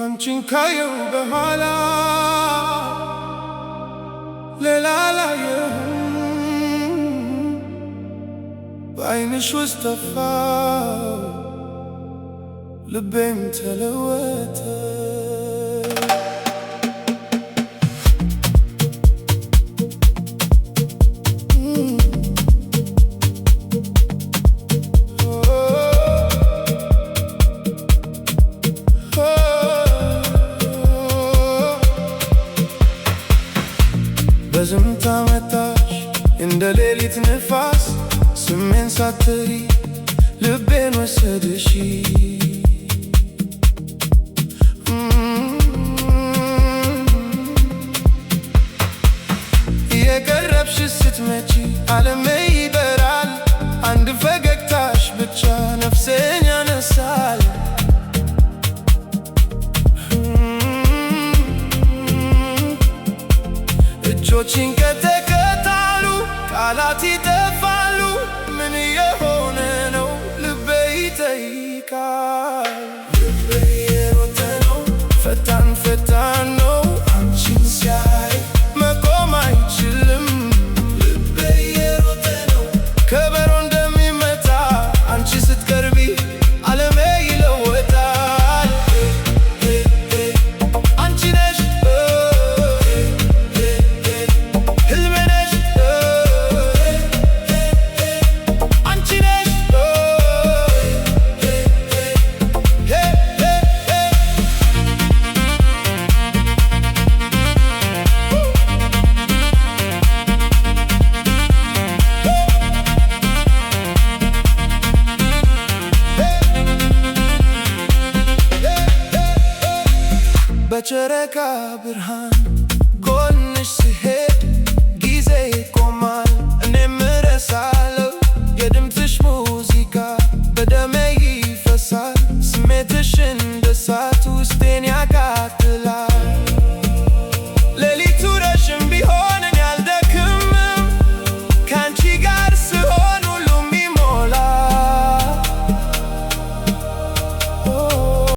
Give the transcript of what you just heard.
አንቺን ካየሁ በኋላ ሌላ አላየሁም። በዓይንሽ ውስጥ ጠፋሁ ልቤም ተለወጠ። በዝምታ መጣሽ እንደ ሌሊት ንፋስ ስሜን ሳትሪ ልቤን ወሰድሽ። የቀረብሽ ስትመጪ ዓለሜ ይበራል። አንድ ፈገግታሽ ብቻ ነፍሴን ያነሳል። እጆችን ከተከታሉ ቃላት ይጠፋሉ። ምን የሆነ ነው ልቤ ይጠይቃል። ልቤ የሮጠ ነው ፈጣን ፈጣን ነው አንቺን ሲያይ መቆም አይችልም። ልቤ የሮጠ ነው ከበሮ እንደሚመታ አንቺ ስትቀርቢ ዓለሜ ይለወጣል። አንቺ ነሽ ህልሜ ነሽ አንቺ ነሽ በጨረቃ ብርሃን ጎንሽ ስሄድ ጊዜ ይቆማል። እኔም እረሳለሁ የድምፅሽ ሙዚቃ በደሜ ይፈሳል። ስሜትሽን